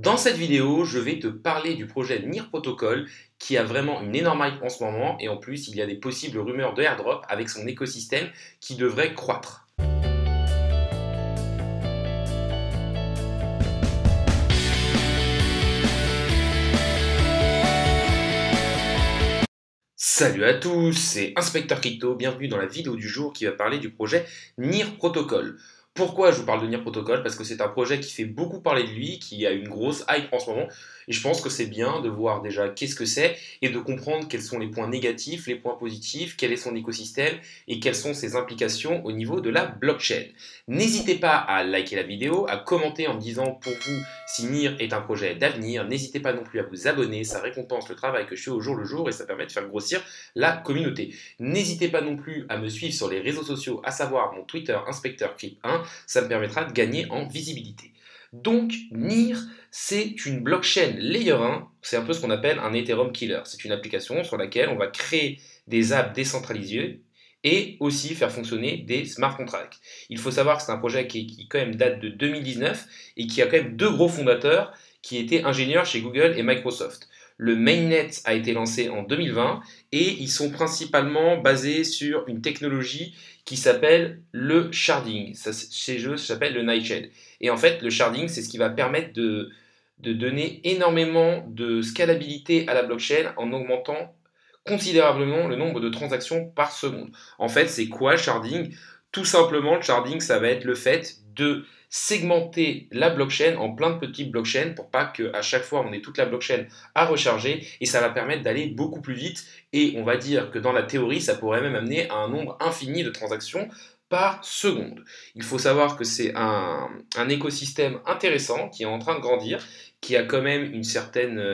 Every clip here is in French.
Dans cette vidéo, je vais te parler du projet NIR Protocol qui a vraiment une énorme hype en ce moment et en plus il y a des possibles rumeurs de airdrop avec son écosystème qui devrait croître. Salut à tous, c'est Inspecteur Crypto, bienvenue dans la vidéo du jour qui va parler du projet NIR Protocol. Pourquoi je vous parle de NIR Protocol? Parce que c'est un projet qui fait beaucoup parler de lui, qui a une grosse hype en ce moment, et je pense que c'est bien de voir déjà qu'est-ce que c'est et de comprendre quels sont les points négatifs, les points positifs, quel est son écosystème et quelles sont ses implications au niveau de la blockchain. N'hésitez pas à liker la vidéo, à commenter en me disant pour vous si NIR est un projet d'avenir, n'hésitez pas non plus à vous abonner, ça récompense le travail que je fais au jour le jour et ça permet de faire grossir la communauté. N'hésitez pas non plus à me suivre sur les réseaux sociaux, à savoir mon Twitter Inspecteur Crypto 1, ça me permettra de gagner en visibilité. Donc NIR, c'est une blockchain layer 1, c'est un peu ce qu'on appelle un Ethereum killer. C'est une application sur laquelle on va créer des apps décentralisées et aussi faire fonctionner des smart contracts. Il faut savoir que c'est un projet qui quand même date de 2019 et qui a quand même deux gros fondateurs qui étaient ingénieurs chez Google et Microsoft. Le mainnet a été lancé en 2020 et ils sont principalement basés sur une technologie qui s'appelle le sharding. Ça, chez eux, ça s'appelle le Nightshade. Et en fait, le sharding, c'est ce qui va permettre de donner énormément de scalabilité à la blockchain en augmentant considérablement le nombre de transactions par seconde. En fait, c'est quoi le sharding? Tout simplement, le sharding, ça va être le fait de segmenter la blockchain en plein de petites blockchains pour pas qu'à chaque fois on ait toute la blockchain à recharger et ça va permettre d'aller beaucoup plus vite et on va dire que dans la théorie ça pourrait même amener à un nombre infini de transactions par seconde. Il faut savoir que c'est un écosystème intéressant qui est en train de grandir, qui a quand même une certaine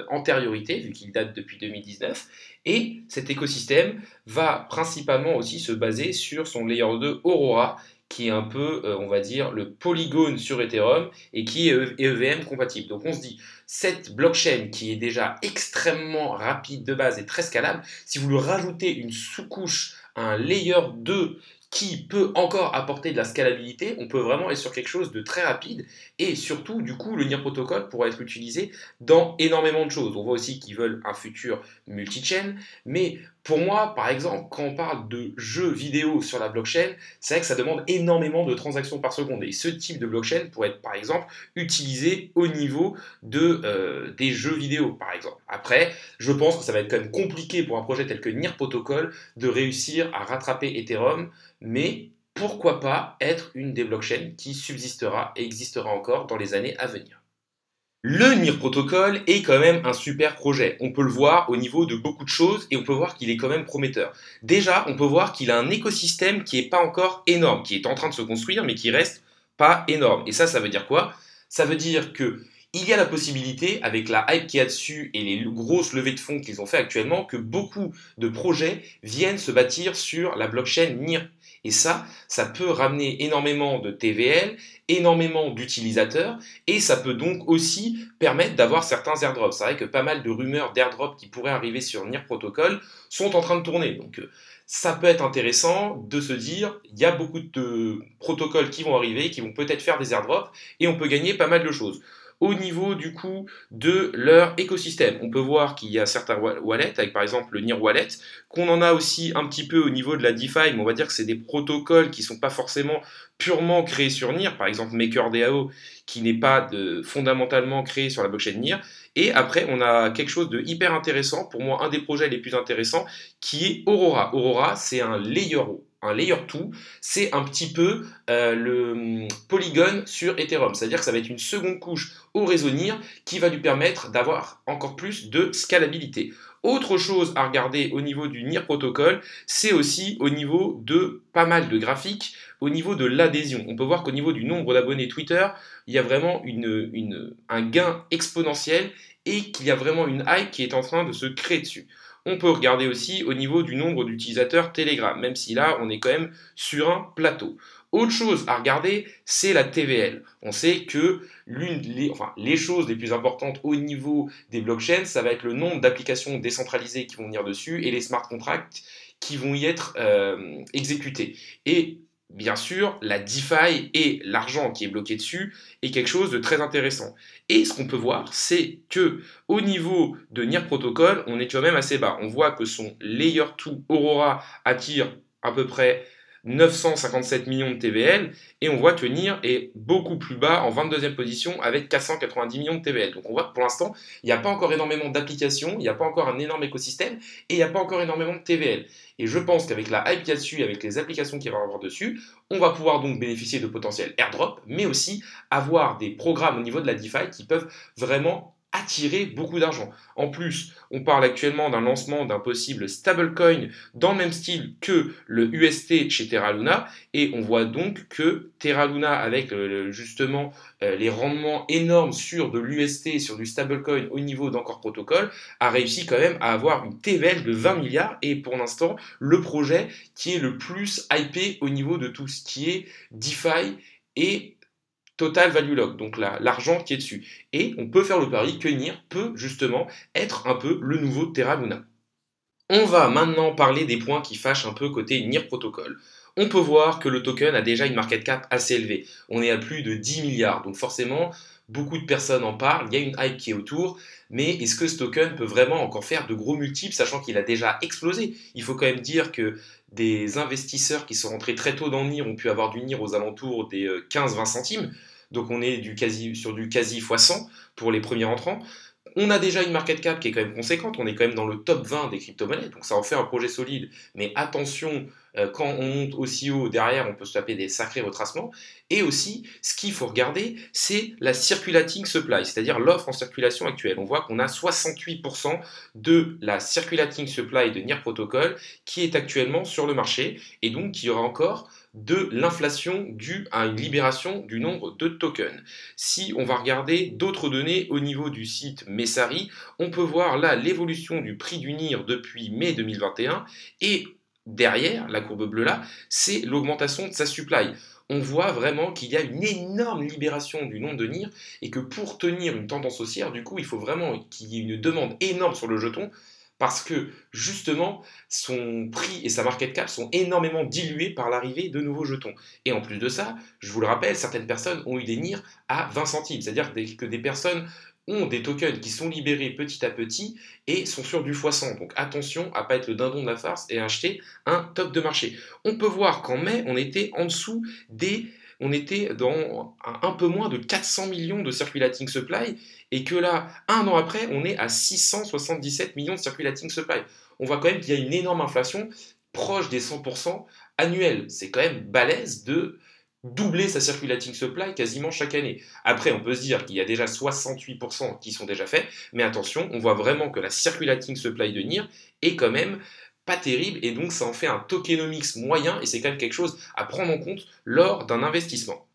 antériorité vu qu'il date depuis 2019 et cet écosystème va principalement aussi se baser sur son layer 2 Aurora qui est un peu, on va dire, le polygone sur Ethereum et qui est EVM compatible. Donc on se dit, cette blockchain qui est déjà extrêmement rapide de base et très scalable, si vous lui rajoutez une sous-couche, un layer 2 qui peut encore apporter de la scalabilité, on peut vraiment être sur quelque chose de très rapide et surtout, du coup, le NIR Protocol pourra être utilisé dans énormément de choses. On voit aussi qu'ils veulent un futur multi-chain, mais pour moi, par exemple, quand on parle de jeux vidéo sur la blockchain, c'est vrai que ça demande énormément de transactions par seconde. Et ce type de blockchain pourrait être, par exemple, utilisé au niveau des jeux vidéo, par exemple. Après, je pense que ça va être quand même compliqué pour un projet tel que NIR Protocol de réussir à rattraper Ethereum, mais pourquoi pas être une des blockchains qui subsistera et existera encore dans les années à venir. Le NIR Protocol est quand même un super projet. On peut le voir au niveau de beaucoup de choses et on peut voir qu'il est quand même prometteur. Déjà, on peut voir qu'il a un écosystème qui n'est pas encore énorme, qui est en train de se construire mais qui reste pas énorme. Et ça veut dire quoi? Ça veut dire que il y a la possibilité, avec la hype qu'il y a dessus et les grosses levées de fonds qu'ils ont fait actuellement, que beaucoup de projets viennent se bâtir sur la blockchain NIR. Et ça peut ramener énormément de TVL, énormément d'utilisateurs, et ça peut donc aussi permettre d'avoir certains airdrops. C'est vrai que pas mal de rumeurs d'airdrops qui pourraient arriver sur NIR Protocol sont en train de tourner. Donc ça peut être intéressant de se dire, il y a beaucoup de protocoles qui vont arriver, qui vont peut-être faire des airdrops, et on peut gagner pas mal de choses. Au niveau du coup de leur écosystème, on peut voir qu'il y a certains wallets, avec par exemple le NIR Wallet, qu'on en a aussi un petit peu au niveau de la DeFi, mais on va dire que c'est des protocoles qui ne sont pas forcément purement créés sur NIR, par exemple MakerDAO, qui n'est pas fondamentalement créé sur la blockchain NIR. Et après, on a quelque chose de hyper intéressant, pour moi un des projets les plus intéressants, qui est Aurora. Aurora, c'est un layer 2, c'est un petit peu le Polygon sur Ethereum. C'est-à-dire que ça va être une seconde couche au réseau NIR qui va lui permettre d'avoir encore plus de scalabilité. Autre chose à regarder au niveau du NIR Protocol, c'est aussi au niveau de pas mal de graphiques, au niveau de l'adhésion. On peut voir qu'au niveau du nombre d'abonnés Twitter, il y a vraiment un gain exponentiel et qu'il y a vraiment une hype qui est en train de se créer dessus. On peut regarder aussi au niveau du nombre d'utilisateurs Telegram, même si là, on est quand même sur un plateau. Autre chose à regarder, c'est la TVL. On sait que les choses les plus importantes au niveau des blockchains, ça va être le nombre d'applications décentralisées qui vont venir dessus et les smart contracts qui vont y être exécutés. Et bien sûr, la DeFi et l'argent qui est bloqué dessus est quelque chose de très intéressant. Et ce qu'on peut voir, c'est que au niveau de NIR Protocol, on est quand même assez bas. On voit que son Layer 2 Aurora attire à peu près 957 millions de TVL et on voit que NIR est beaucoup plus bas en 22e position avec 490 millions de TVL. Donc on voit que pour l'instant, il n'y a pas encore énormément d'applications, il n'y a pas encore un énorme écosystème et il n'y a pas encore énormément de TVL. Et je pense qu'avec la hype qu'il y a dessus, avec les applications qu'il va y avoir dessus, on va pouvoir donc bénéficier de potentiels airdrop, mais aussi avoir des programmes au niveau de la DeFi qui peuvent vraiment attirer beaucoup d'argent. En plus, on parle actuellement d'un lancement d'un possible stablecoin dans le même style que le UST chez Terra Luna, et on voit donc que Terra Luna, avec justement les rendements énormes sur de l'UST, sur du stablecoin au niveau d'Encore Protocol, a réussi quand même à avoir une TVL de 20 milliards, et pour l'instant, le projet qui est le plus hypé au niveau de tout ce qui est DeFi et Total Value Lock, donc l'argent qui est dessus. Et on peut faire le pari que NIR peut justement être un peu le nouveau Terra Luna. On va maintenant parler des points qui fâchent un peu côté NIR Protocol. On peut voir que le token a déjà une market cap assez élevée. On est à plus de 10 milliards, donc forcément, beaucoup de personnes en parlent, il y a une hype qui est autour, mais est-ce que ce token peut vraiment encore faire de gros multiples, sachant qu'il a déjà explosé? Il faut quand même dire que des investisseurs qui sont rentrés très tôt dans NIR ont pu avoir du NIR aux alentours des 15-20 centimes, donc on est sur du quasi x100 pour les premiers entrants. On a déjà une market cap qui est quand même conséquente, on est quand même dans le top 20 des crypto-monnaies, donc ça en fait un projet solide, mais attention, quand on monte aussi haut, derrière, on peut se taper des sacrés retracements. Et aussi, ce qu'il faut regarder, c'est la circulating supply, c'est-à-dire l'offre en circulation actuelle. On voit qu'on a 68% de la circulating supply de NIR Protocol qui est actuellement sur le marché, et donc qui aura encore de l'inflation due à une libération du nombre de tokens. Si on va regarder d'autres données au niveau du site Messari, on peut voir là l'évolution du prix du NIR depuis mai 2021 et derrière, la courbe bleue là, c'est l'augmentation de sa supply. On voit vraiment qu'il y a une énorme libération du nombre de NIR et que pour tenir une tendance haussière, du coup, il faut vraiment qu'il y ait une demande énorme sur le jeton parce que justement, son prix et sa market cap sont énormément dilués par l'arrivée de nouveaux jetons. Et en plus de ça, je vous le rappelle, certaines personnes ont eu des NIR à 20 centimes, c'est-à-dire que des personnes ont des tokens qui sont libérés petit à petit et sont sur du x100. Donc attention à ne pas être le dindon de la farce et acheter un top de marché. On peut voir qu'en mai, on était en dessous des... On était dans un peu moins de 400 millions de circulating supply et que là, un an après, on est à 677 millions de circulating supply. On voit quand même qu'il y a une énorme inflation proche des 100% annuels. C'est quand même balèze de doubler sa circulating supply quasiment chaque année. Après, on peut se dire qu'il y a déjà 68% qui sont déjà faits, mais attention, on voit vraiment que la circulating supply de NIR est quand même pas terrible, et donc ça en fait un tokenomics moyen, et c'est quand même quelque chose à prendre en compte lors d'un investissement.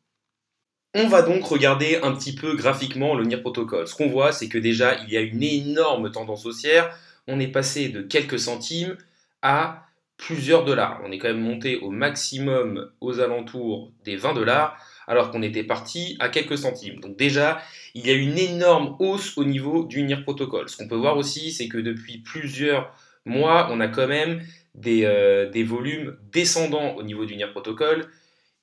On va donc regarder un petit peu graphiquement le NIR Protocol. Ce qu'on voit, c'est que déjà, il y a une énorme tendance haussière. On est passé de quelques centimes à plusieurs dollars. On est quand même monté au maximum aux alentours des 20 dollars, alors qu'on était parti à quelques centimes. Donc déjà, il y a une énorme hausse au niveau du NIR Protocol. Ce qu'on peut voir aussi, c'est que depuis plusieurs mois, on a quand même des volumes descendants au niveau du NIR Protocol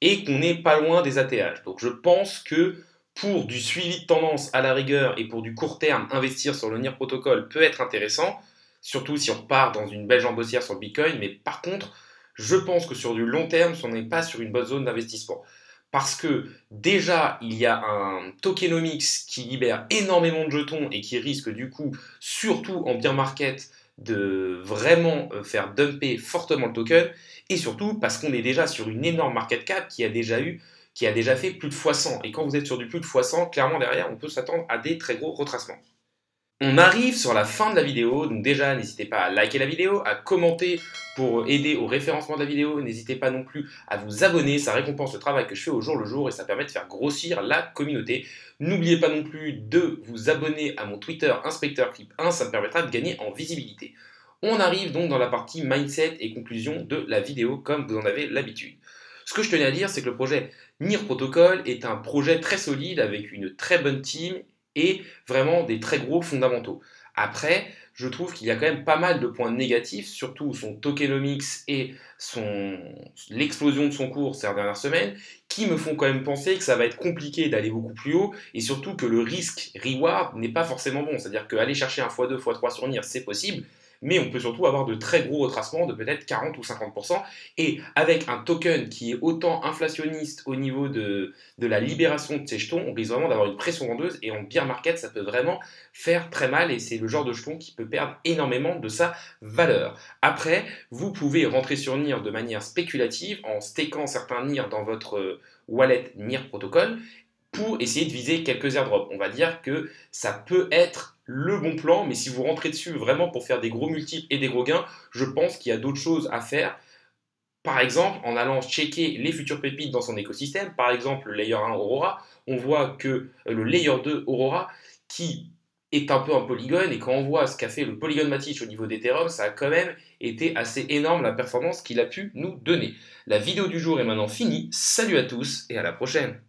et qu'on n'est pas loin des ATH. Donc je pense que pour du suivi de tendance à la rigueur et pour du court terme, investir sur le NIR Protocol peut être intéressant, surtout si on repart dans une belle jambe haussière sur le Bitcoin, mais par contre, je pense que sur du long terme, on n'est pas sur une bonne zone d'investissement. Parce que déjà, il y a un tokenomics qui libère énormément de jetons et qui risque du coup, surtout en bear market, de vraiment faire dumper fortement le token, et surtout parce qu'on est déjà sur une énorme market cap qui a déjà fait plus de x100. Et quand vous êtes sur du plus de x100, clairement derrière, on peut s'attendre à des très gros retracements. On arrive sur la fin de la vidéo, donc déjà n'hésitez pas à liker la vidéo, à commenter pour aider au référencement de la vidéo, n'hésitez pas non plus à vous abonner, ça récompense le travail que je fais au jour le jour et ça permet de faire grossir la communauté. N'oubliez pas non plus de vous abonner à mon Twitter Inspecteur Clip 1, ça me permettra de gagner en visibilité. On arrive donc dans la partie mindset et conclusion de la vidéo comme vous en avez l'habitude. Ce que je tenais à dire, c'est que le projet NIR Protocol est un projet très solide avec une très bonne team et vraiment des très gros fondamentaux. Après, je trouve qu'il y a quand même pas mal de points négatifs, surtout son tokenomics et l'explosion de son cours ces dernières semaines, qui me font quand même penser que ça va être compliqué d'aller beaucoup plus haut, et surtout que le risque-reward n'est pas forcément bon. C'est-à-dire qu'aller chercher un x2, x3 sur NIR, c'est possible, mais on peut surtout avoir de très gros retracements de peut-être 40 ou 50%, et avec un token qui est autant inflationniste au niveau de la libération de ces jetons, on risque vraiment d'avoir une pression vendeuse, et en bear market, ça peut vraiment faire très mal, et c'est le genre de jeton qui peut perdre énormément de sa valeur. Après, vous pouvez rentrer sur NIR de manière spéculative en stakant certains NIR dans votre wallet NIR protocol pour essayer de viser quelques airdrops. On va dire que ça peut être le bon plan, mais si vous rentrez dessus vraiment pour faire des gros multiples et des gros gains, je pense qu'il y a d'autres choses à faire. Par exemple, en allant checker les futures pépites dans son écosystème, par exemple le Layer 1 Aurora, on voit que le Layer 2 Aurora, qui est un peu un polygone, et quand on voit ce qu'a fait le Polygon Matic au niveau d'Ethereum, ça a quand même été assez énorme la performance qu'il a pu nous donner. La vidéo du jour est maintenant finie, salut à tous et à la prochaine.